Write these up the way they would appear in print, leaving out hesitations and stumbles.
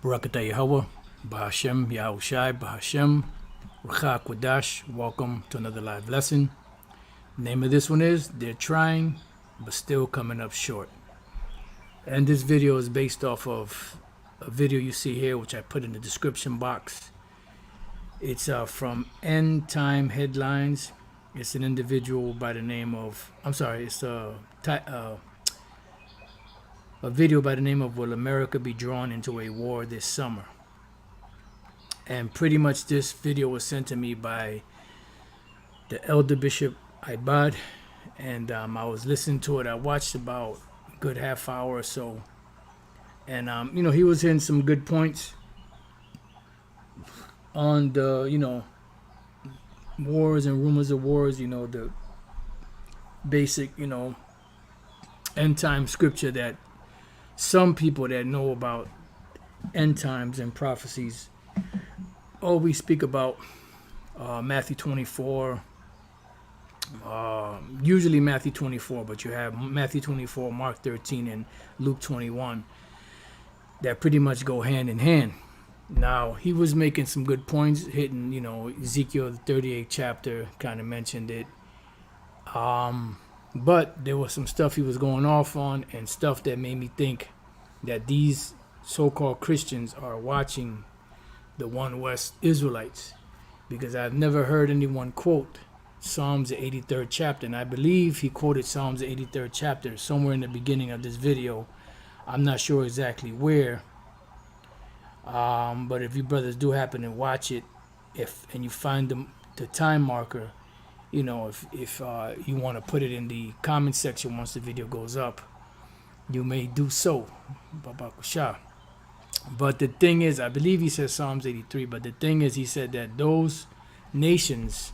Barakatah Yahweh, Bahashem, Yahushai, Bahashem, Rachak Wadash. Welcome to another live lesson. Name of this one is They're Trying, but Still Coming Up Short. And this video is based off of a video you see here, which I put in the description box. It's from End Time Headlines. It's an individual by the name of, it's a video by the name of Will America Be Drawn into a War This Summer? And pretty much this video was sent to me by the Elder Bishop Ibad, and I was listening to it. I watched about a good half hour or so, and he was hitting some good points on the wars and rumors of wars, the basic end time scripture that some people that know about end times and prophecies always speak about. Matthew 24, usually Matthew 24, but you have Matthew 24, Mark 13, and Luke 21 that pretty much go hand in hand. Now, he was making some good points, hitting, Ezekiel, the 38th chapter, kind of mentioned it. But there was some stuff he was going off on, and stuff that made me think that these so-called Christians are watching the One West Israelites, because I've never heard anyone quote Psalms the 83rd chapter, and I believe he quoted Psalms the 83rd chapter somewhere in the beginning of this video. I'm not sure exactly where, but if you brothers do happen to watch it, and you find the time marker, if you want to put it in the comment section once the video goes up, you may do so. But the thing is, I believe he says Psalms 83, but the thing is, he said that those nations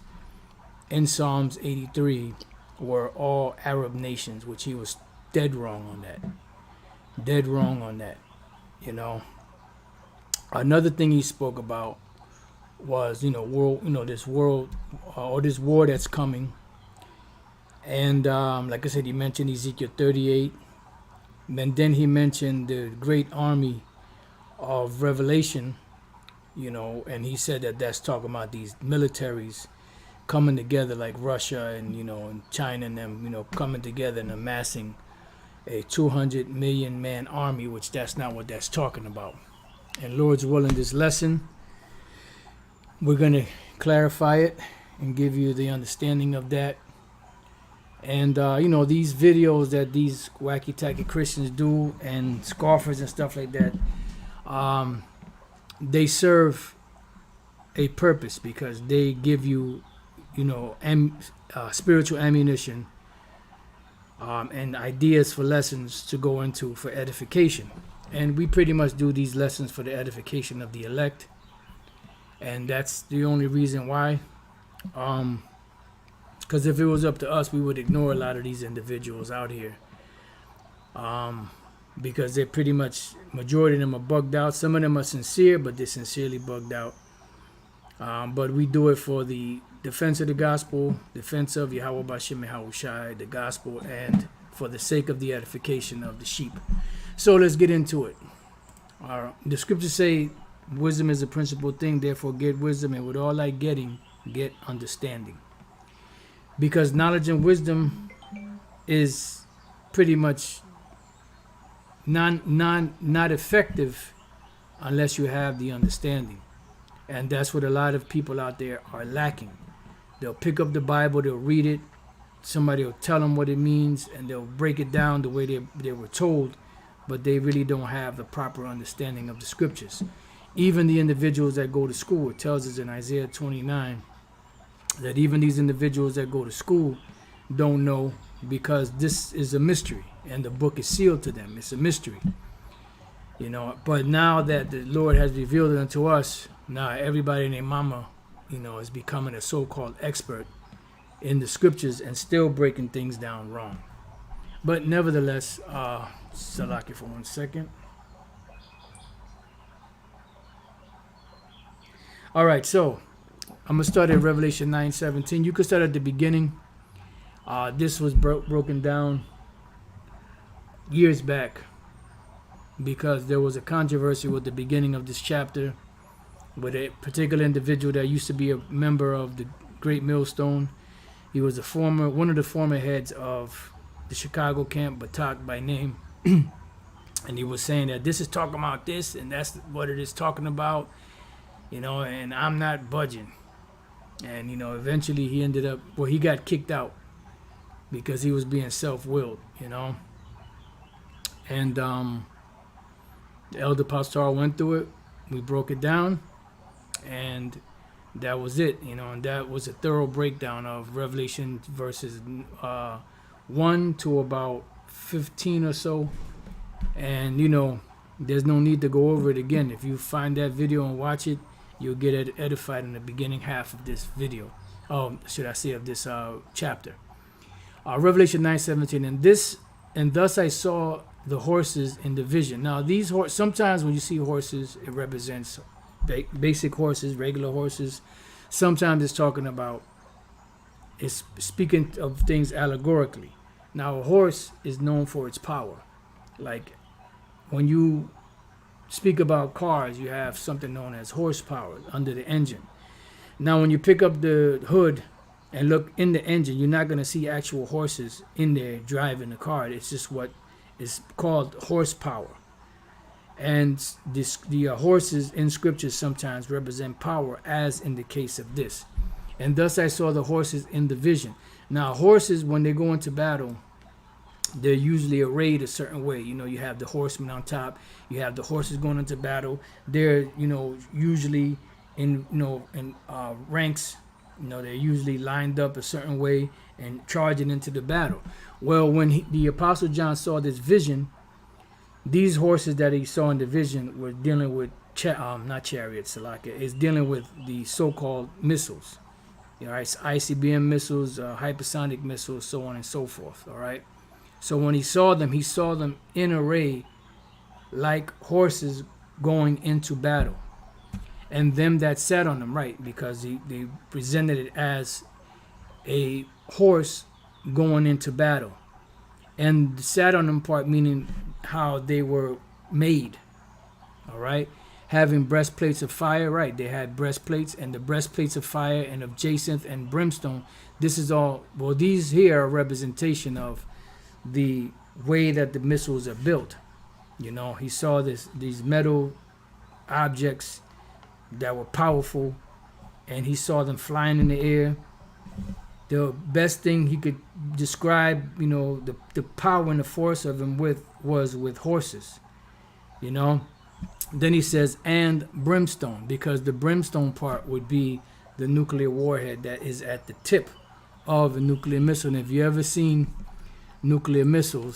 in Psalms 83 were all Arab nations, which he was dead wrong on that. Dead wrong on that, Another thing he spoke about was, this world, or this war that's coming. And like I said, he mentioned Ezekiel 38. And then he mentioned the great army of Revelation, and he said that that's talking about these militaries coming together, like Russia and, and China and them, coming together and amassing a 200 million man army, which that's not what that's talking about. And Lord's willing, this lesson, we're going to clarify it and give you the understanding of that. And, these videos that these wacky-tacky Christians do, and scoffers and stuff like that, they serve a purpose, because they give you, spiritual ammunition and ideas for lessons to go into for edification. And we pretty much do these lessons for the edification of the elect. And that's the only reason why. Because if it was up to us, we would ignore a lot of these individuals out here. Because they're pretty much, majority of them are bugged out. Some of them are sincere, but they're sincerely bugged out. But we do it for the defense of the gospel, defense of Yahweh Bashem Yahushai, the gospel, and for the sake of the edification of the sheep. So let's get into it. The scriptures say wisdom is a principal thing, therefore get wisdom, and with all thy getting, get understanding. Because knowledge and wisdom is pretty much not effective unless you have the understanding. And that's what a lot of people out there are lacking. They'll pick up the Bible, they'll read it, somebody will tell them what it means, and they'll break it down the way they were told, but they really don't have the proper understanding of the scriptures. Even the individuals that go to school, it tells us in Isaiah 29 that even these individuals that go to school don't know, because this is a mystery and the book is sealed to them. It's a mystery, but now that the Lord has revealed it unto us, now everybody and their mama, is becoming a so-called expert in the scriptures and still breaking things down wrong. But nevertheless, Salaki for 1 second. All right, so I'm going to start at Revelation 9:17. You can start at the beginning This was broken down years back because there was a controversy with the beginning of this chapter with a particular individual that used to be a member of the Great Millstone. He was one of the former heads of the Chicago camp, Batak by name. And he was saying that this is talking about this and that's what it is talking about, and I'm not budging. And, eventually he ended up, he got kicked out because he was being self-willed, And the elder pastor went through it. We broke it down, and that was it, and that was a thorough breakdown of Revelation verses 1 to about 15 or so. And, there's no need to go over it again. If you find that video and watch it, you'll get edified in the beginning half of this video. Should I say of this chapter. Revelation 9:17, and thus I saw the horses in the vision. Now these sometimes when you see horses, it represents basic horses, regular horses. Sometimes it's speaking of things allegorically. Now a horse is known for its power. Like when you speak about cars, you have something known as horsepower under the engine. Now when you pick up the hood and look in the engine, you're not going to see actual horses in there driving the car. It's just what is called horsepower. And the horses in scripture sometimes represent power, as in the case of this. And thus I saw the horses in the vision. Now horses, when they go into battle, they're usually arrayed a certain way. You have the horsemen on top. You have the horses going into battle. They're, usually in ranks. They're usually lined up a certain way and charging into the battle. Well, when the Apostle John saw this vision, these horses that he saw in the vision were dealing with, not chariots, it's dealing with the so-called missiles. It's ICBM missiles, hypersonic missiles, so on and so forth, all right? So when he saw them in array like horses going into battle. And them that sat on them, right, because they presented it as a horse going into battle. And the sat on them part meaning how they were made, all right? Having breastplates of fire, right, they had breastplates, and the breastplates of fire and of jacinth and brimstone. This is all, these here are a representation of the way that the missiles are built. He saw these metal objects that were powerful, and he saw them flying in the air. The best thing he could describe, the power and the force of them was with horses. Then he says, and brimstone, because the brimstone part would be the nuclear warhead that is at the tip of a nuclear missile. And if you ever seen nuclear missile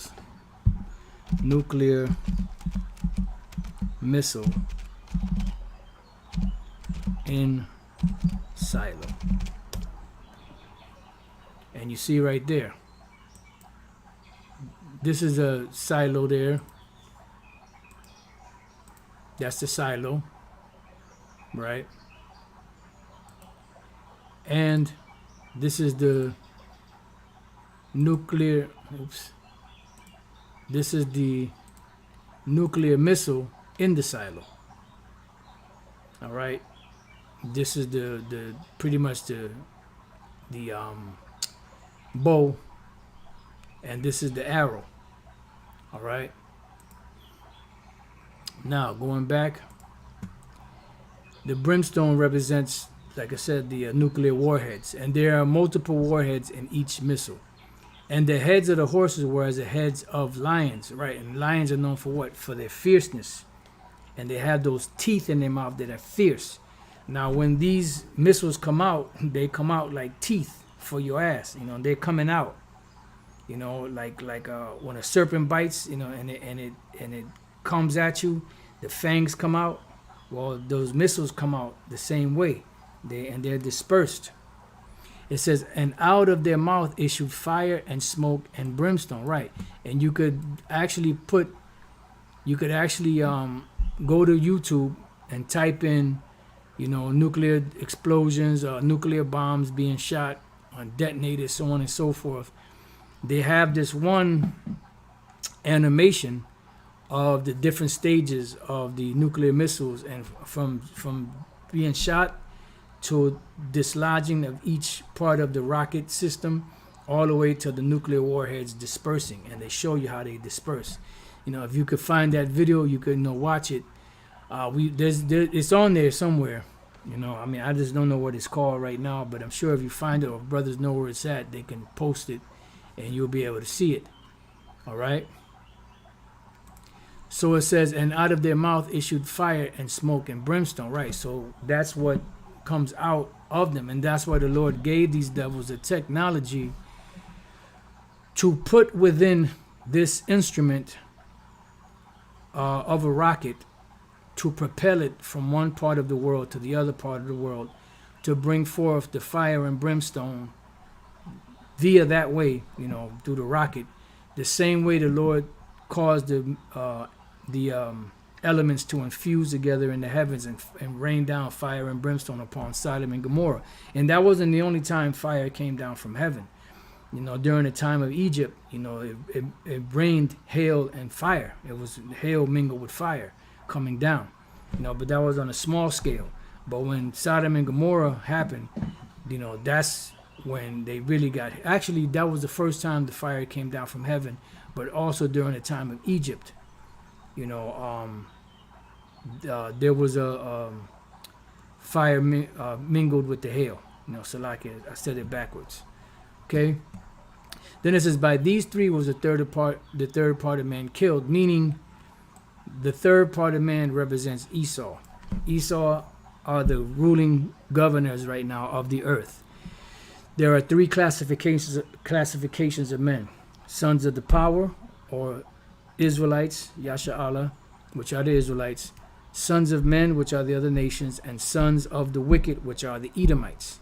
in silo, and you see right there, this is a silo there. That's the silo, right? And this is the nuclear, this is the nuclear missile in the silo. All right. This is the pretty much the bow, and this is the arrow. All right. Now going back, the brimstone represents, like I said, the nuclear warheads, and there are multiple warheads in each missile. And the heads of the horses were as the heads of lions, right? And lions are known for what? For their fierceness. And they have those teeth in their mouth that are fierce. Now, when these missiles come out, they come out like teeth for your ass. They're coming out. Like when a serpent bites, and it comes at you, the fangs come out. Well, those missiles come out the same way. They're dispersed. It says, and out of their mouth issued fire and smoke and brimstone, right? And you could actually go to YouTube and type in, nuclear explosions or nuclear bombs being shot on detonators, so on and so forth. they have this one animation of the different stages of the nuclear missiles, and from being shot to dislodging of each part of the rocket system, all the way to the nuclear warheads dispersing, and they show you how they disperse. If you could find that video, you could watch it. It's on there somewhere. I just don't know what it's called right now, but I'm sure if you find it, or if brothers know where it's at, they can post it, and you'll be able to see it. All right. So it says, and out of their mouth issued fire and smoke and brimstone. Right. So that's what comes out of them, and that's why the Lord gave these devils the technology to put within this instrument of a rocket, to propel it from one part of the world to the other part of the world, to bring forth the fire and brimstone via that way, through the rocket. The same way the Lord caused the elements to infuse together in the heavens and rain down fire and brimstone upon Sodom and Gomorrah. And that wasn't the only time fire came down from heaven. During the time of Egypt, it rained hail and fire. It was hail mingled with fire coming down, but that was on a small scale. But when Sodom and Gomorrah happened, that's when they really got, actually that was the first time the fire came down from heaven, but also during the time of Egypt, there was a fire mingled with the hail, so like I said it backwards. Okay. Then it says, by these three was the third part of man killed, meaning the third part of man represents Esau. Esau are the ruling governors right now of the earth. There are three classifications of men: sons of the power, or Israelites, Yasha Allah, which are the Israelites; sons of men, which are the other nations; and sons of the wicked, which are the Edomites.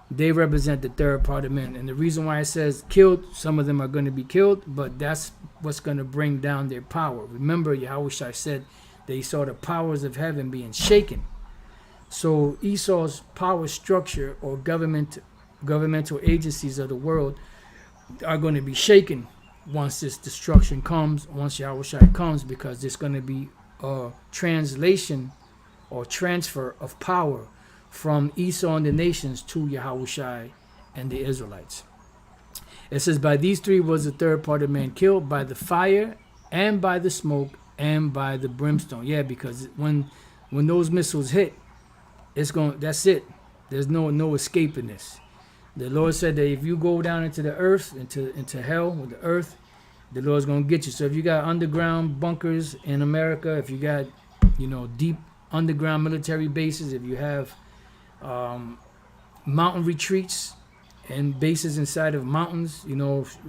They represent the third part of men. And the reason why it says killed, some of them are going to be killed, but that's what's going to bring down their power. Remember, Yahushua said that he saw the powers of heaven being shaken. So Esau's power structure, or governmental agencies of the world, are going to be shaken once this destruction comes, once Yahushua comes, because there's going to be a translation or transfer of power from Esau and the nations to Yahushua and the Israelites. It says, by these three was the third part of man killed, by the fire and by the smoke and by the brimstone. Yeah, because when those missiles hit, that's it. There's no escaping this. The Lord said that if you go down into the earth, into hell with the earth, the Lord's going to get you. So if you got underground bunkers in America, if you got, deep underground military bases, if you have mountain retreats and bases inside of mountains,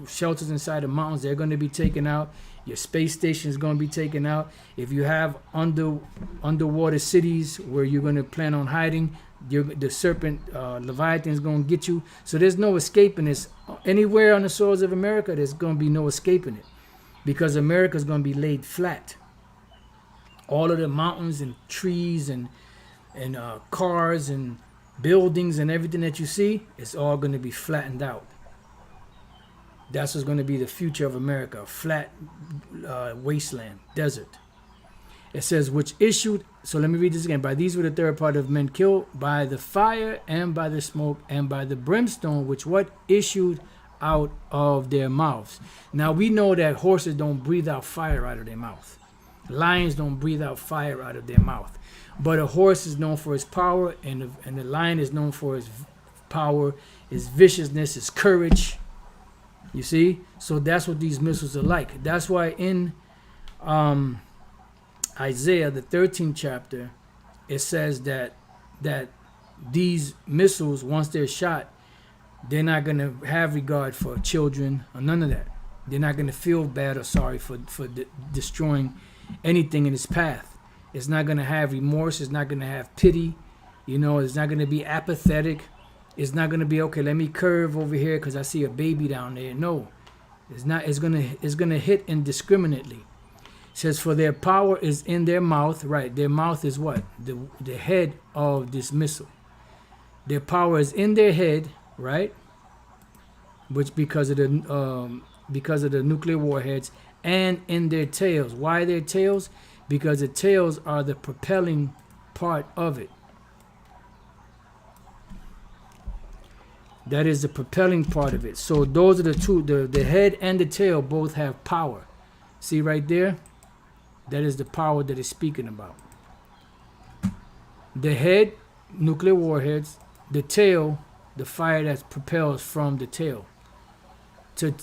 shelters inside of mountains, they're going to be taken out. Your space station is going to be taken out. If you have underwater cities where you're going to plan on hiding, the serpent Leviathan is going to get you. So there's no escaping this. Anywhere on the soils of America, there's going to be no escaping it, because America is going to be laid flat. All of the mountains and trees and cars and buildings and everything that you see, it's all going to be flattened out. That's what's going to be the future of America, a flat wasteland, desert. It says, which issued, so let me read this again. By these were the third part of men killed, by the fire and by the smoke and by the brimstone, which what issued out of their mouths. Now we know that horses don't breathe out fire out of their mouth. Lions don't breathe out fire out of their mouth. But a horse is known for his power, and the lion is known for his power, his viciousness, his courage. You see? So that's what these missiles are like. That's why in Isaiah, the 13th chapter, it says that these missiles, once they're shot, they're not going to have regard for children or none of that. They're not going to feel bad or sorry for destroying anything in its path. It's not going to have remorse. It's not going to have pity. It's not going to be apathetic. It's not going to be, okay, let me curve over here because I see a baby down there. No, it's not. It's going to hit indiscriminately. It says, for their power is in their mouth. Right. Their mouth is what? The head of this missile. Their power is in their head. Right. which because of the nuclear warheads, and in their tails. Why their tails? Because the tails are the propelling part of it. That is the propelling part of it. So those are the two. The head and the tail both have power. See right there? That is the power that it's speaking about. The head, nuclear warheads. The tail, the fire that propels from the tail. To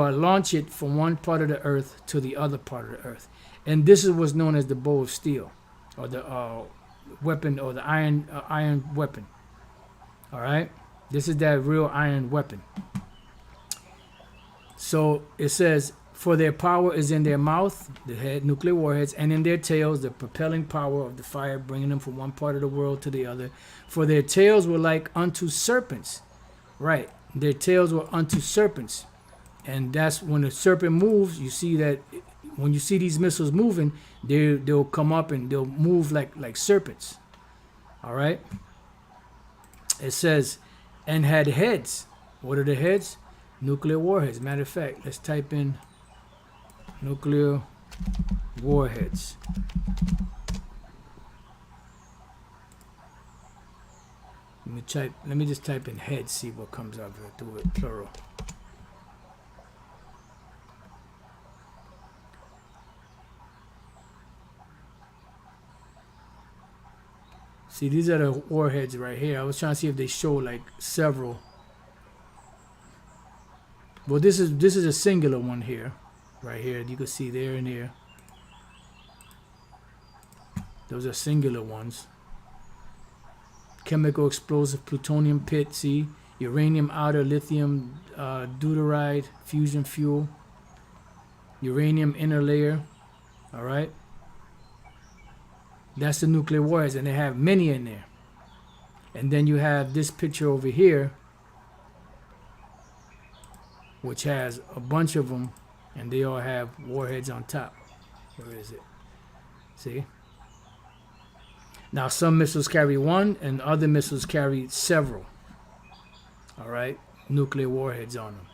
launch it from one part of the earth to the other part of the earth. And this is what's known as the bow of steel, or the weapon, or the iron weapon. All right? This is that real iron weapon. So it says, for their power is in their mouth, the head, nuclear warheads, and in their tails, the propelling power of the fire, bringing them from one part of the world to the other. For their tails were like unto serpents. Right. Their tails were unto serpents. And that's when the serpent moves, you see that when you see these missiles moving, they'll come up and they'll move like serpents. All right. It says, and had heads. What are the heads? Nuclear warheads. Matter of fact, let's type in nuclear warheads. Let me just type in heads, see what comes up here. Do it plural. See, these are the warheads right here. I was trying to see if they show like several. Well, this is a singular one here, right here. You can see there and here. Those are singular ones. Chemical explosive plutonium pit. See, uranium outer, lithium deuteride fusion fuel. Uranium inner layer. All right. That's the nuclear warheads, and they have many in there. And then you have this picture over here, which has a bunch of them, and they all have warheads on top. Where is it? See? Now, some missiles carry one, and other missiles carry several. All right? Nuclear warheads on them.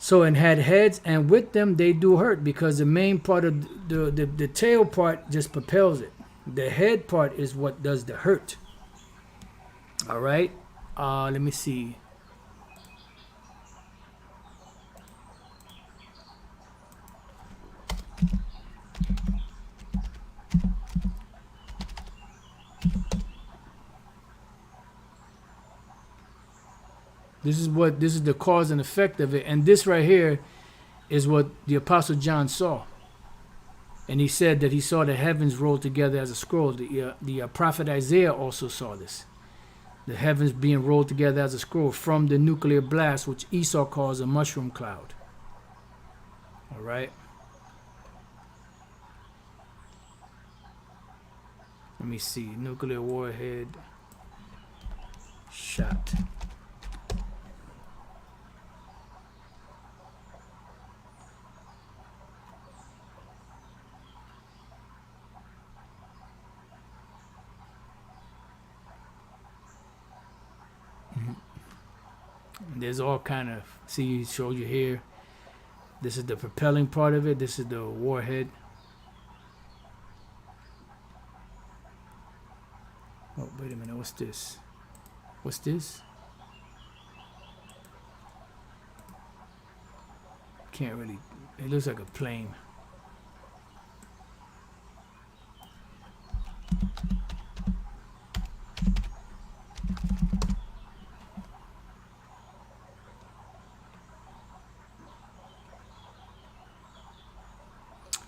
So, and had heads, and with them they do hurt, because the main part of the tail part just propels it. The head part is what does the hurt. All right? Let me see. This is the cause and effect of it. And this right here is what the Apostle John saw. And he said that he saw the heavens rolled together as a scroll. The prophet Isaiah also saw this. The heavens being rolled together as a scroll from the nuclear blast, which Esau calls a mushroom cloud. All right. Let me see. Nuclear warhead shot. There's all kind of, see, show you here. This is the propelling part of it. This is the warhead. Oh, wait a minute. What's this? What's this? Can't really, it looks like a plane.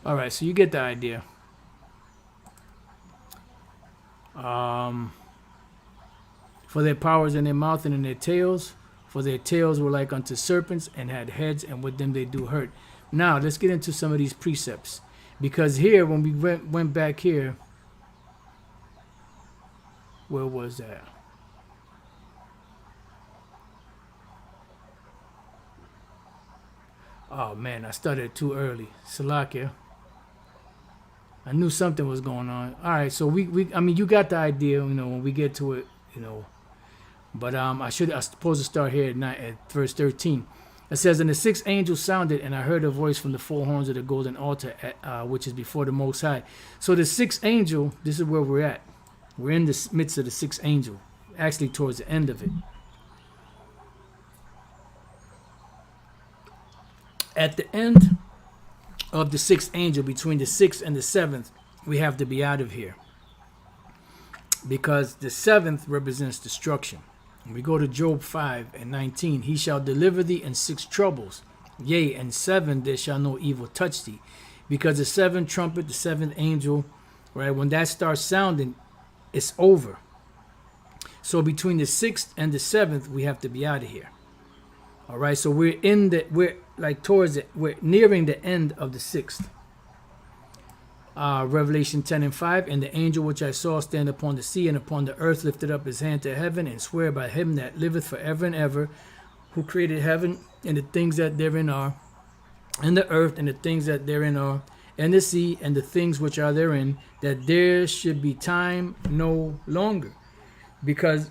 All right, so you get the idea. For their powers in their mouth and in their tails, for their tails were like unto serpents and had heads, and with them they do hurt. Now, let's get into some of these precepts. Because here, when we went back here, where was that? Oh, man, I started too early. Salakia. I knew something was going on. All right, so I mean, you got the idea, when we get to it, But I supposed to start here at verse 13. It says, and the sixth angel sounded, and I heard a voice from the four horns of the golden altar, which is before the Most High. So the sixth angel, this is where we're at. We're in the midst of the sixth angel, actually towards the end of it. At the end of the sixth angel, between the sixth and the seventh, we have to be out of here. Because the seventh represents destruction. When we go to Job 5:19, he shall deliver thee in 6 troubles. Yea, and 7 there shall no evil touch thee. Because the seventh trumpet, the seventh angel, right, when that starts sounding, it's over. So between the 6th and the 7th, we have to be out of here. All right, so we're nearing the end of the 6th. Revelation 10:5, and the angel which I saw stand upon the sea and upon the earth lifted up his hand to heaven and swear by him that liveth forever and ever, who created heaven and the things that therein are, and the earth and the things that therein are, and the sea and the things which are therein, that there should be time no longer. Because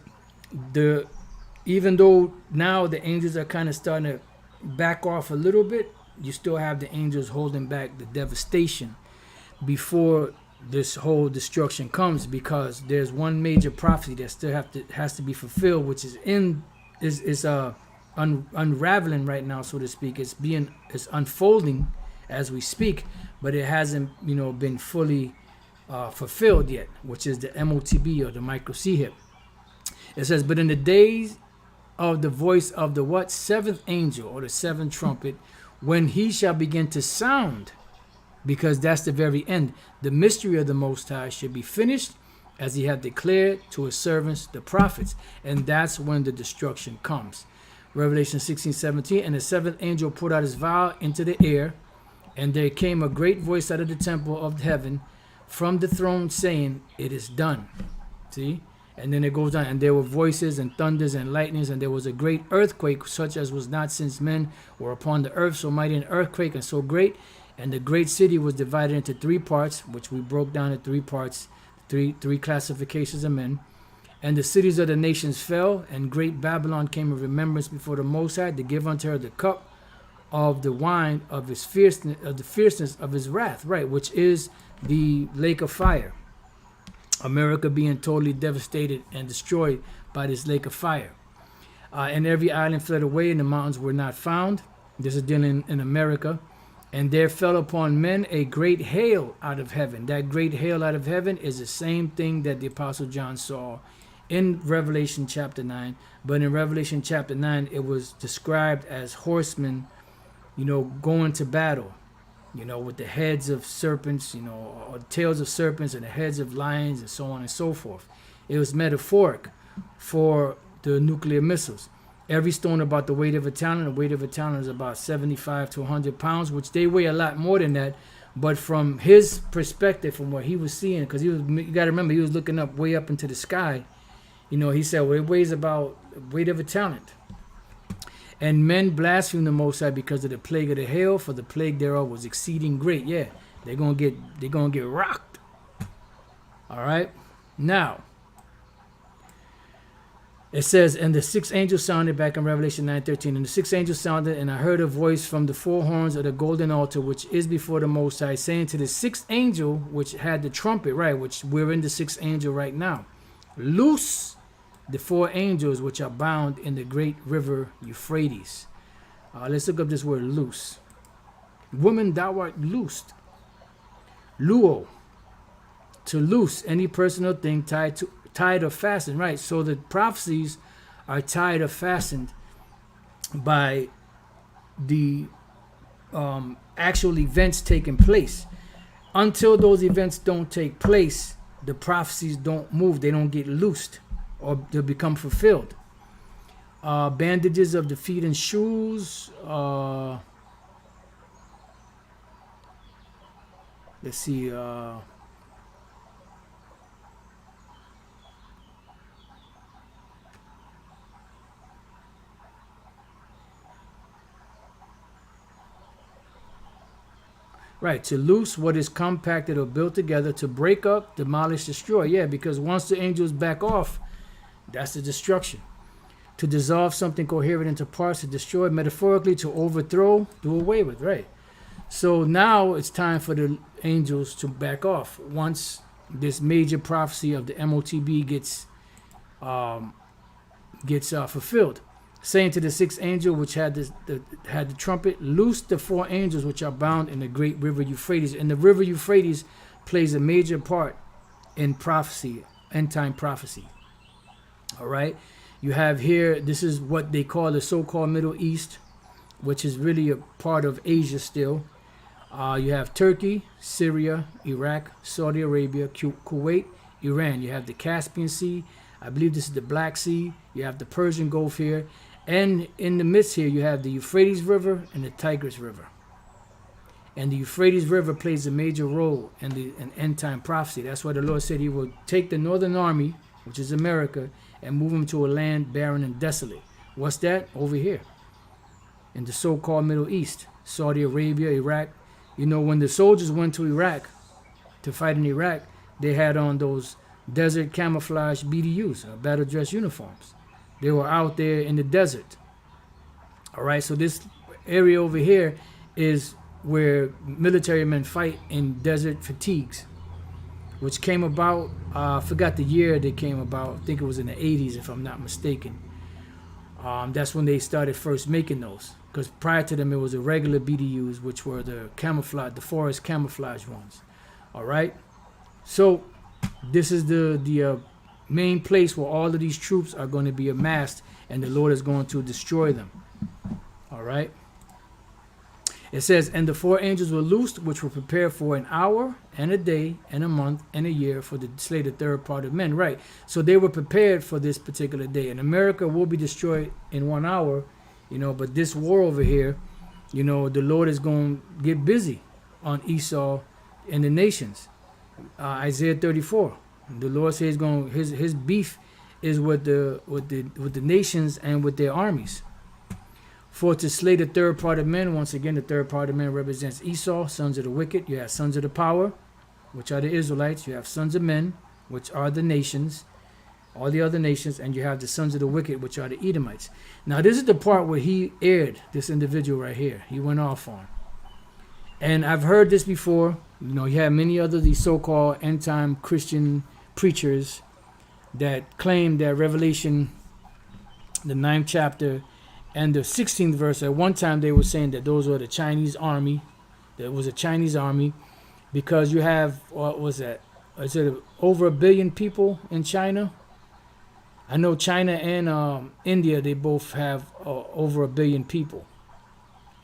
even though now the angels are kind of starting to back off a little bit, you still have the angels holding back the devastation before this whole destruction comes, because there's one major prophecy that still has to be fulfilled, which is unraveling right now, so to speak. It's unfolding as we speak, but it hasn't been fully fulfilled yet, which is the MOTB, or the microchip. It says, but in the days of the voice of the what? 7th angel, or the 7th trumpet, when he shall begin to sound, because that's the very end, the mystery of the Most High should be finished, as he had declared to his servants the prophets. And that's when the destruction comes. Revelation 16:17, and the 7th angel put out his vial into the air, and there came a great voice out of the temple of heaven from the throne, saying, it is done. See? And then it goes on, and there were voices and thunders and lightnings, and there was a great earthquake, such as was not since men were upon the earth, so mighty an earthquake and so great. And the great city was divided into 3 parts, which we broke down into 3 parts, three classifications of men. And the cities of the nations fell, and great Babylon came in remembrance before the Most High, to give unto her the cup of the wine of his fierceness, of the fierceness of his wrath, right, which is the lake of fire. America being totally devastated and destroyed by this lake of fire. And every island fled away, and the mountains were not found. This is dealing in America. And there fell upon men a great hail out of heaven. That great hail out of heaven is the same thing that the Apostle John saw in Revelation chapter 9. But in Revelation chapter 9, it was described as horsemen, going to battle, with the heads of serpents, or tails of serpents and the heads of lions, and so on and so forth. It was metaphoric for the nuclear missiles. Every stone about the weight of a talent. The weight of a talent is about 75 to 100 pounds, which they weigh a lot more than that. But from his perspective, from what he was seeing, because you got to remember, he was looking up way up into the sky. He said, well, it weighs about the weight of a talent. And men blasphemed the Most High because of the plague of the hail, for the plague thereof was exceeding great. Yeah, they're gonna get rocked. All right, now. It says, and the 6th angel sounded, back in Revelation 9:13, and the 6th angel sounded, and I heard a voice from the 4 horns of the golden altar, which is before the Most High, saying to the 6th angel, which had the trumpet, right, which we're in the 6th angel right now, loose the 4 angels which are bound in the great river Euphrates. Let's look up this word, loose. Woman, thou art loosed. Luo, to loose any personal thing tied or fastened, right? So the prophecies are tied or fastened by the actual events taking place. Until those events don't take place, the prophecies don't move. They don't get loosed or they become fulfilled. Bandages of the feet and shoes. Let's see. Right, to loose what is compacted or built together, to break up, demolish, destroy. Yeah, because once the angels back off, that's the destruction. to dissolve something coherent into parts, to destroy, metaphorically, to overthrow, do away with, right? So now it's time for the angels to back off. Once this major prophecy of the MOTB gets fulfilled, saying to the sixth angel, which had the trumpet, loose the four angels which are bound in the great river Euphrates. And the river Euphrates plays a major part in prophecy, end time prophecy. All right, you have here, this is what they call the so-called Middle East, which is really a part of Asia still. You have Turkey, Syria, Iraq, Saudi Arabia, Kuwait, Iran. You have the Caspian Sea. I believe this is the Black Sea. You have the Persian Gulf here. And in the midst here, you have the Euphrates River and the Tigris River. And the Euphrates River plays a major role in the end time prophecy. That's why the Lord said he will take the northern army, which is America, and move them to a land barren and desolate. What's that? Over here in the so-called Middle East, Saudi Arabia, Iraq. You know, when the soldiers went to Iraq to fight in Iraq, they had on those desert camouflage BDUs, battle dress uniforms. They were out there in the desert. All right, so this area over here is where military men fight in desert fatigues, which came about, I forgot the year they came about. I think it was in the 80s, if I'm not mistaken. That's when they started first making those. Because prior to them, it was the regular BDUs, which were the camouflage, the forest camouflage ones. All right. So this is the main place where all of these troops are going to be amassed, and the Lord is going to destroy them. All right. It says, and the four angels were loosed, which were prepared for an hour and a day and a month and a year for the slay the third part of men. Right. So they were prepared for this particular day. And America will be destroyed in 1 hour, you know, but this war over here, you know, the Lord is going to get busy on Esau and the nations. Isaiah 34. The Lord says his beef is with the nations and with their armies. For to slay the third part of men, once again, the third part of men represents Esau, sons of the wicked. You have sons of the power, which are the Israelites. You have sons of men, which are the nations, all the other nations. And you have the sons of the wicked, which are the Edomites. Now, this is the part where he aired this individual right here. He went off on. And I've heard this before. You know, you have many other these so-called end-time Christian preachers that claim that Revelation, the 9th chapter, and the 16th verse, at one time they were saying that those were the Chinese army. There was a Chinese army because you have, what was that? Is it over 1 billion people in China? I know China and India, they both have over 1 billion people.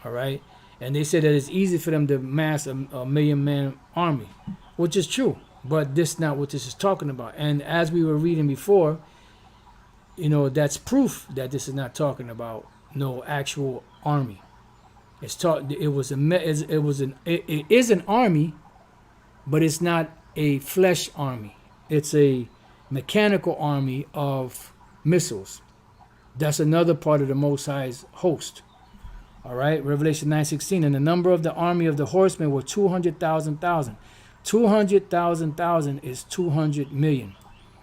All right. And they said that it's easy for them to mass a 1 million man army, which is true. But this is not what this is talking about. And as we were reading before, you know, that's proof that this is not talking about no actual army. It is an army, but it's not a flesh army. It's a mechanical army of missiles. That's another part of the Most High's host. All right, Revelation 9:16, and the number of the army of the horsemen were 200,000. 200,000 is 200 million.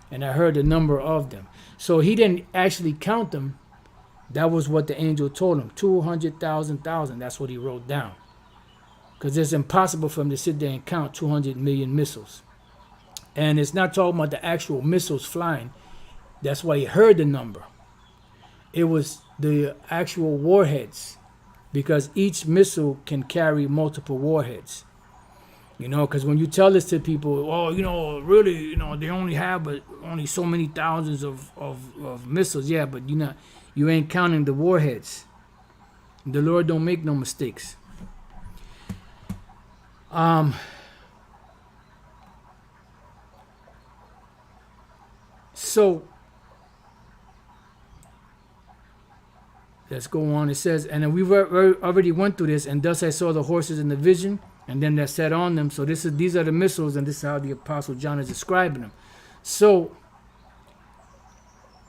And I heard the number of them. So he didn't actually count them. That was what the angel told him. 200,000. That's what he wrote down. Because it's impossible for him to sit there and count 200 million missiles. And it's not talking about the actual missiles flying. That's why he heard the number. It was the actual warheads. Because each missile can carry multiple warheads. You know, because when you tell this to people, oh, you know, really, you know, they only have but only so many thousands of missiles. Yeah, but you ain't counting the warheads. The Lord don't make no mistakes. So let's go on. It says, and we already went through this, and thus I saw the horses in the vision, and them that sat on them. So these are the missiles, and this is how the Apostle John is describing them. So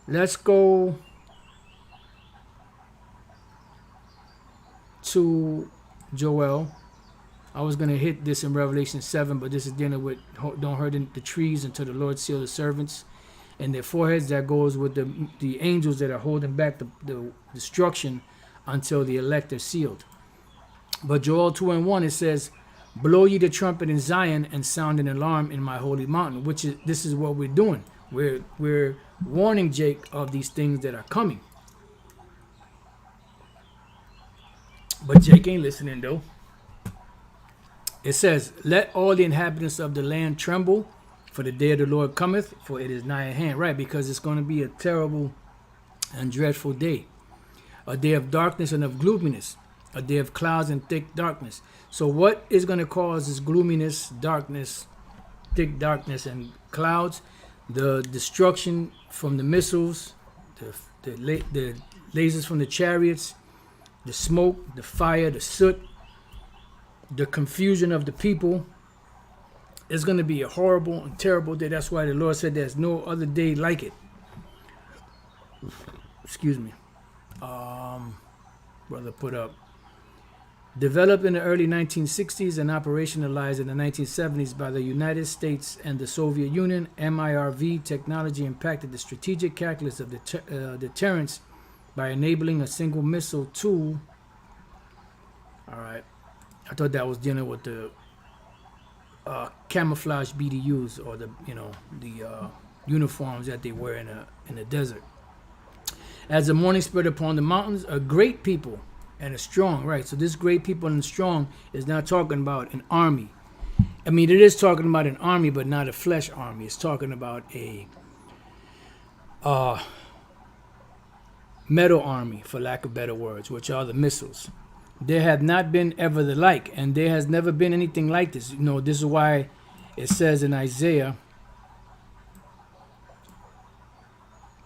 let's go to Joel. I was going to hit this in Revelation 7, but this is dealing with don't hurt the trees until the Lord seal the servants. in their foreheads. That goes with the angels that are holding back the destruction until the elect are sealed. But Joel 2:1, it says, blow ye the trumpet in Zion and sound an alarm in my holy mountain, which is, this is what we're doing. We're warning Jake of these things that are coming. But Jake ain't listening though. It says, let all the inhabitants of the land tremble, for the day of the Lord cometh, for it is nigh at hand. Right, because it's going to be a terrible and dreadful day. A day of darkness and of gloominess. A day of clouds and thick darkness. So what is going to cause this gloominess, darkness, thick darkness, and clouds? The destruction from the missiles, the lasers from the chariots, the smoke, the fire, the soot, the confusion of the people. It's going to be a horrible and terrible day. That's why the Lord said there's no other day like it. Excuse me. Brother put up. Developed in the early 1960s and operationalized in the 1970s by the United States and the Soviet Union, MIRV technology impacted the strategic calculus of deterrence by enabling a single missile tool. All right. I thought that was dealing with the camouflage BDUs, or the uniforms that they wear in the desert. As the morning spread upon the mountains, a great people and a strong, right? So this great people and strong is not talking about an army. I mean, it is talking about an army, but not a flesh army. It's talking about a metal army, for lack of better words, which are the missiles. There have not been ever the like, and there has never been anything like this. This is why it says in Isaiah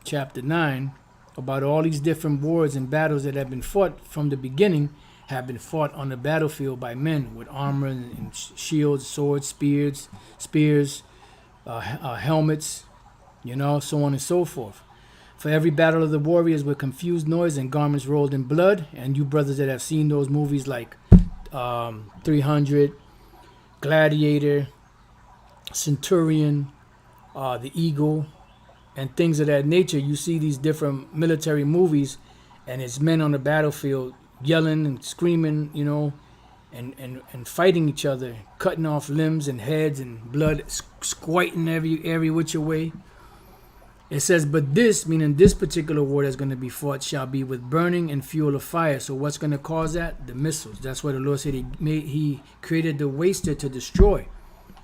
chapter 9 about all these different wars and battles that have been fought from the beginning, have been fought on the battlefield by men with armor and shields, swords, spears, helmets, so on and so forth. For every battle of the warriors with confused noise and garments rolled in blood. And you brothers that have seen those movies like 300, Gladiator, Centurion, The Eagle, and things of that nature, you see these different military movies, and it's men on the battlefield yelling and screaming, and fighting each other, cutting off limbs and heads, and blood squirting every which way. It says, but this, meaning this particular war that's going to be fought, shall be with burning and fuel of fire. So what's going to cause that? The missiles. That's why the Lord said he created the waster to destroy,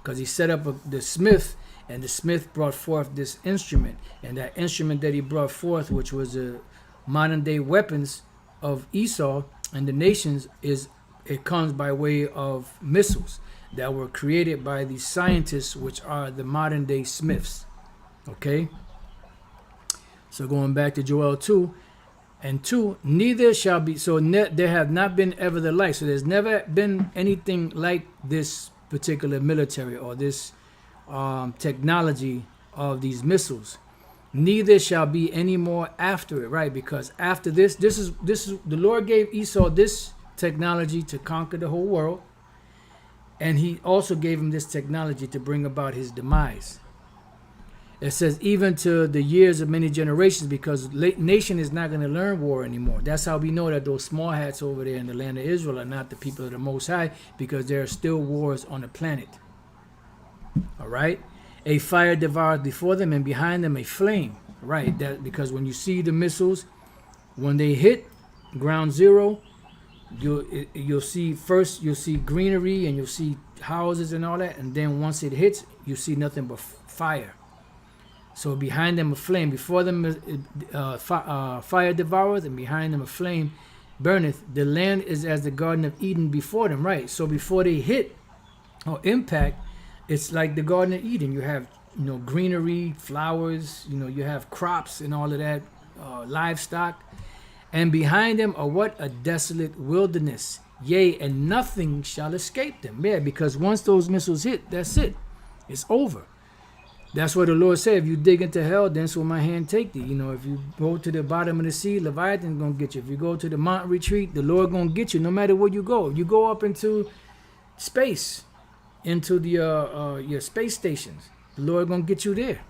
because he set up the smith, and the smith brought forth this instrument. And that instrument that he brought forth, which was the modern day weapons of Esau and the nations, it comes by way of missiles that were created by these scientists, which are the modern day smiths. Okay? So going back to Joel 2 and 2, neither shall be, so there have not been ever the like. So there's never been anything like this particular military or this technology of these missiles. Neither shall be any more after it, right? Because after this is the Lord gave Esau this technology to conquer the whole world, and he also gave him this technology to bring about his demise. It says even to the years of many generations, because nation is not going to learn war anymore. That's how we know that those small hats over there in the land of Israel are not the people of the Most High, because there are still wars on the planet. All right? A fire devours before them, and behind them a flame. Right? That because when you see the missiles, when they hit ground zero, you'll see greenery, and you'll see houses and all that, and then once it hits, you see nothing but fire. So behind them a flame, before them fire devoureth, and behind them a flame burneth. The land is as the Garden of Eden before them, right? So before they hit or impact, it's like the Garden of Eden. You have greenery, flowers, you have crops and all of that, livestock. And behind them are what? A desolate wilderness. Yea, and nothing shall escape them. Yeah, because once those missiles hit, that's it. It's over. That's what the Lord said. If you dig into hell, then so my hand take thee. If you go to the bottom of the sea, Leviathan's going to get you. If you go to the mountain retreat, the Lord going to get you no matter where you go. You go up into space, into the your space stations, the Lord going to get you there.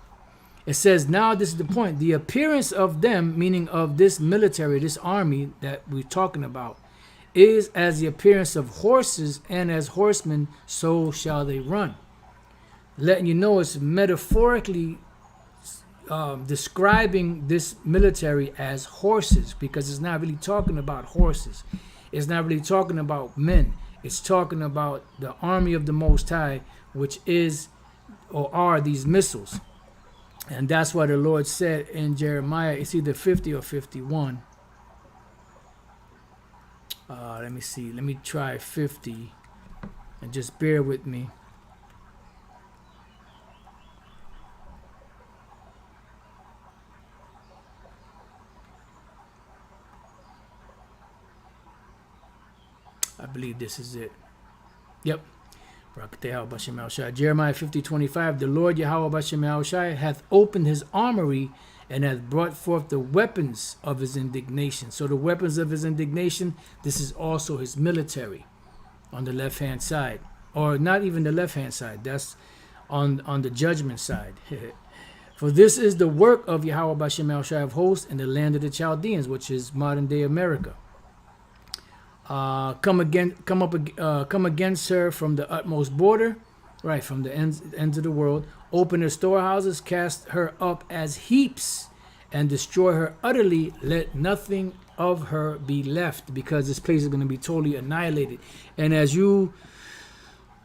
It says, now this is the point. The appearance of them, meaning of this military, this army that we're talking about, is as the appearance of horses, and as horsemen, so shall they run. Letting you know it's metaphorically describing this military as horses, because it's not really talking about horses. It's not really talking about men. It's talking about the army of the Most High, which is or are these missiles. And that's why the Lord said in Jeremiah, it's either 50 or 51. Let me see. Let me try 50 and just bear with me. I believe this is it. Yep. Jeremiah 50:25. The Lord Yahweh Bashem Yahushai hath opened his armory and hath brought forth the weapons of his indignation. So the weapons of his indignation, this is also his military on the left hand side. Or not even the left hand side. That's on the judgment side. For this is the work of Yahweh Bashem Yahushai of hosts in the land of the Chaldeans, which is modern day America. Come against her from the utmost border, right, from the ends of the world. Open her storehouses, cast her up as heaps, and destroy her utterly. Let nothing of her be left, because this place is going to be totally annihilated. And as you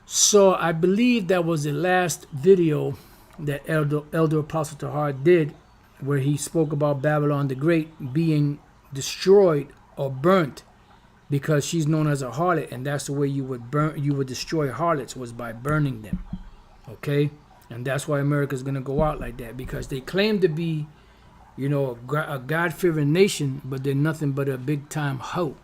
saw, I believe that was the last video that Elder Apostle Tahar did, where he spoke about Babylon the Great being destroyed or burnt, because she's known as a harlot, and that's the way you would destroy harlots, was by burning them. Okay? And that's why America's going to go out like that, because they claim to be, you know, a God-fearing nation, but they're nothing but a big-time hoe.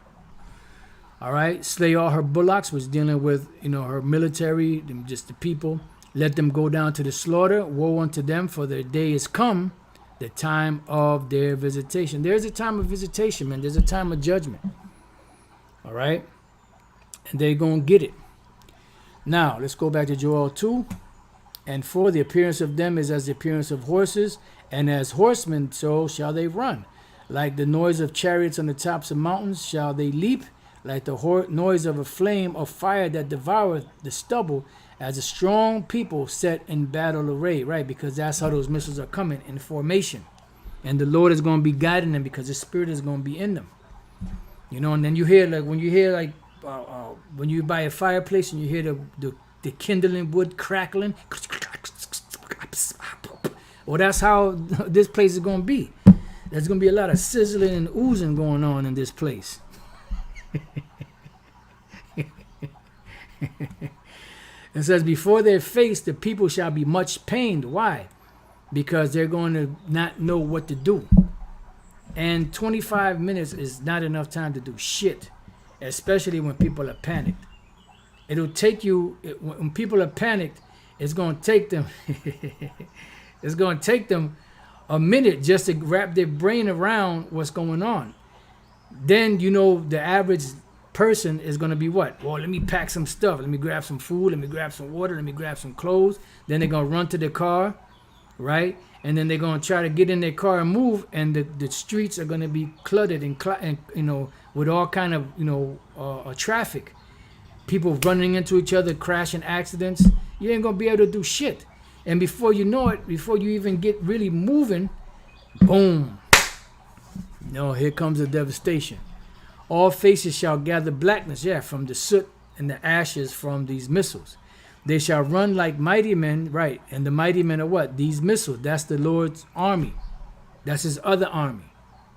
All right? Slay all her bullocks, was dealing with, you know, her military, just the people. Let them go down to the slaughter. Woe unto them, for their day is come, the time of their visitation. There's a time of visitation, man. There's a time of judgment. All right? And they're going to get it. Now, let's go back to Joel 2. And for the appearance of them is as the appearance of horses, and as horsemen so shall they run. Like the noise of chariots on the tops of mountains shall they leap, like the noise of a flame of fire that devoureth the stubble, as a strong people set in battle array, right? Because that's how those missiles are coming, in formation. And the Lord is going to be guiding them, because the Spirit is going to be in them. You know, and then you hear, like, when you hear, like, when you buy a fireplace and you hear the kindling wood crackling, well, that's how this place is going to be. There's going to be a lot of sizzling and oozing going on in this place. It says, before their face the people shall be much pained. Why? Because they're going to not know what to do. And 25 minutes is not enough time to do shit, especially when people are panicked. It'll take you, when people are panicked, it's going to take them it's going to take them a minute just to wrap their brain around what's going on. Then, you know, the average person is going to be what? Well, let me pack some stuff. Let me grab some food. Let me grab some water. Let me grab some clothes. Then they're going to run to their car, right? And then they're going to try to get in their car and move. And the streets are going to be cluttered and you know, with all kind of, you know, traffic. People running into each other, crashing accidents. You ain't going to be able to do shit. And before you know it, before you even get really moving, boom. No, here comes the devastation. All faces shall gather blackness, from the soot and the ashes from these missiles. They shall run like mighty men, right? And the mighty men are what? These missiles. That's the Lord's army. That's his other army.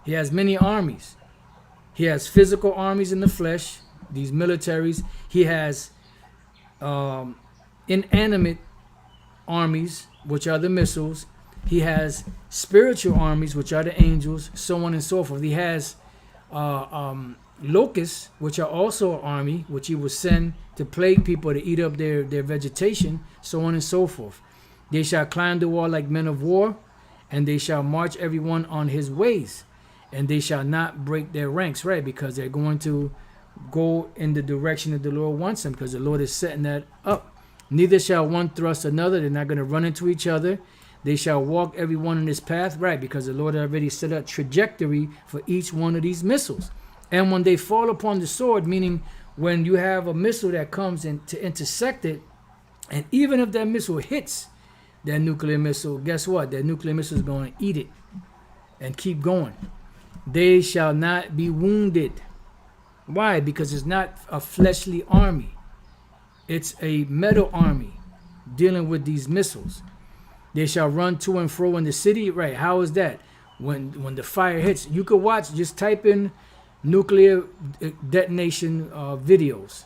He has many armies. He has physical armies in the flesh, these militaries. He has inanimate armies, which are the missiles. He has spiritual armies, which are the angels, so on and so forth. He has locusts, which are also an army, which he will send to plague people to eat up their vegetation, so on and so forth. They shall climb the wall like men of war, and they shall march everyone on his ways, and they shall not break their ranks, right? Because they're going to go in the direction that the Lord wants them, because the Lord is setting that up. Neither shall one thrust another. They're not going to run into each other. They shall walk every one in his path, right? Because the Lord already set a trajectory for each one of these missiles. And when they fall upon the sword, meaning when you have a missile that comes in to intersect it, and even if that missile hits that nuclear missile, guess what? That nuclear missile is going to eat it and keep going. They shall not be wounded. Why? Because it's not a fleshly army. It's a metal army dealing with these missiles. They shall run to and fro in the city. Right. How is that? When the fire hits, you could watch, just type in nuclear detonation videos,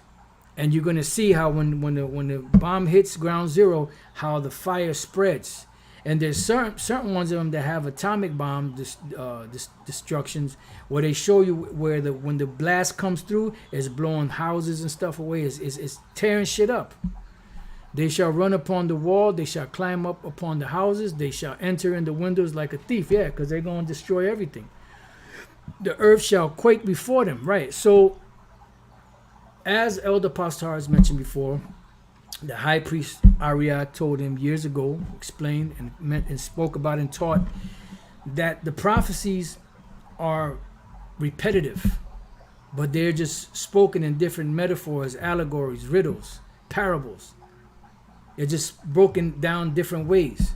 and you're going to see how when the bomb hits ground zero, how the fire spreads. And there's certain ones of them that have atomic bomb destructions, where they show you where when the blast comes through, it's blowing houses and stuff away. It's tearing shit up. They shall run upon the wall. They shall climb up upon the houses. They shall enter in the windows like a thief. Yeah, because they're going to destroy everything. The earth shall quake before them. Right. So, as Elder Pastor has mentioned before, the high priest Ariah told him years ago, explained and spoke about and taught that the prophecies are repetitive, but they're just spoken in different metaphors, allegories, riddles, parables. They're just broken down different ways,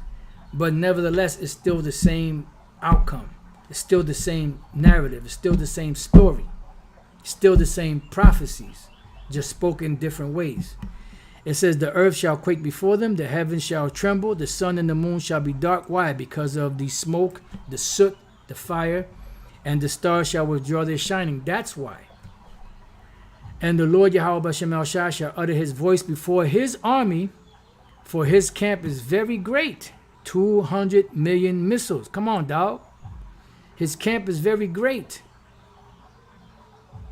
but nevertheless, it's still the same outcome. It's still the same narrative. It's still the same story. It's still the same prophecies, just spoken different ways. It says, the earth shall quake before them, the heavens shall tremble, the sun and the moon shall be dark. Why? Because of the smoke, the soot, the fire, and the stars shall withdraw their shining. That's why. And the Lord Yahweh B'Shem El Shai shall utter his voice before his army, for his camp is very great. 200 million missiles. Come on, dog. His camp is very great.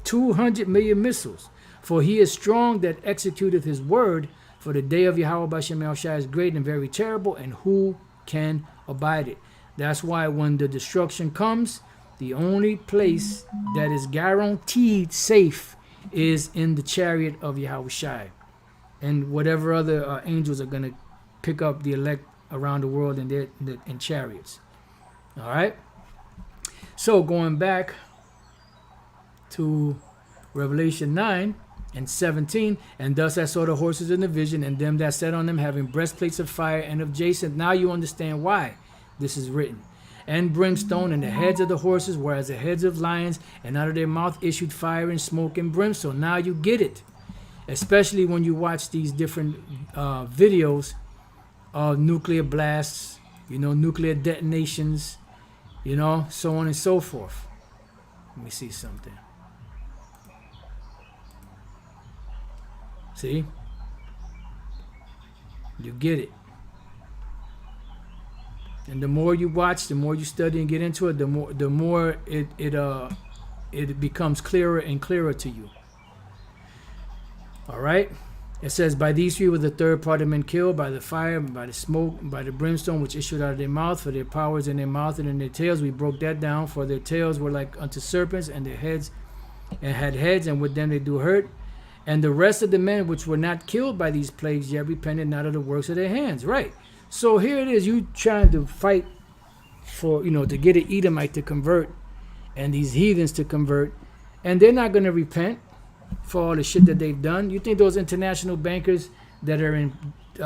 200 million missiles. For he is strong that executeth his word, for the day of Yahweh B'Shem El Shai is great and very terrible, and who can abide it? That's why when the destruction comes, the only place that is guaranteed safe is in the chariot of Yahweh Shai. And whatever other angels are going to pick up the elect around the world in chariots. All right? So going back to Revelation 9 and 17, and thus I saw the horses in the vision, and them that sat on them having breastplates of fire and of jacinth. Now you understand why this is written. And brimstone, and the heads of the horses were as the heads of lions, and out of their mouth issued fire and smoke and brimstone. Now you get it. Especially when you watch these different videos of nuclear blasts, nuclear detonations, so on and so forth. Let me see something. See? You get it. And the more you watch, the more you study and get into it, the more it becomes clearer and clearer to you. All right? It says, by these three were the third part of men killed, by the fire, by the smoke, by the brimstone which issued out of their mouth, for their powers in their mouth and in their tails. We broke that down, for their tails were like unto serpents, and their heads and had heads, and with them they do hurt. And the rest of the men which were not killed by these plagues yet repented not of the works of their hands. Right. So here it is, you trying to fight for, to get an Edomite to convert and these heathens to convert, and they're not going to repent for all the shit that they've done. You think those international bankers that are in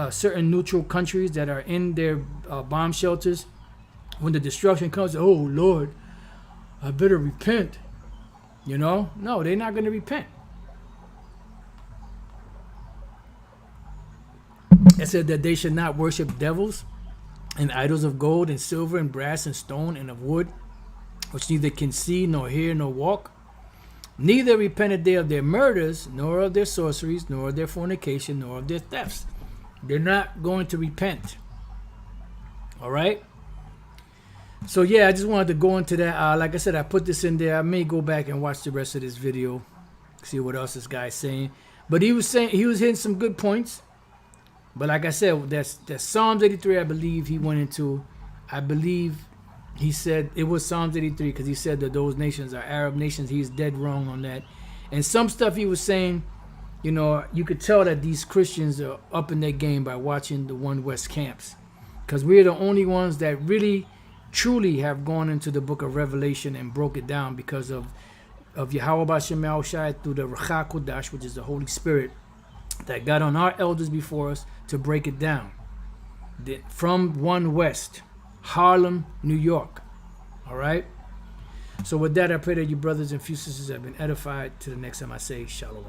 certain neutral countries that are in their bomb shelters, when the destruction comes, oh Lord, I better repent, No, they're not going to repent. It said that they should not worship devils and idols of gold and silver and brass and stone and of wood, which neither can see nor hear nor walk. Neither repented they of their murders, nor of their sorceries, nor of their fornication, nor of their thefts. They're not going to repent. All right? So yeah, I just wanted to go into that. Like I said, I put this in there. I may go back and watch the rest of this video, see what else this guy's saying. But he was hitting some good points. But like I said, that's Psalms 83, I believe he went into. I believe he said it was Psalms 83 because he said that those nations are Arab nations. He's dead wrong on that. And some stuff he was saying, you could tell that these Christians are up in their game by watching the One West camps. because we're the only ones that really, truly have gone into the book of Revelation and broke it down because of Yahweh Bashem Yahushai through the Ruach Kodash, which is the Holy Spirit, that got on our elders before us to break it down. From 1 West, Harlem, New York. All right? So with that, I pray that you brothers and sisters have been edified. To the next time I say, Shalom.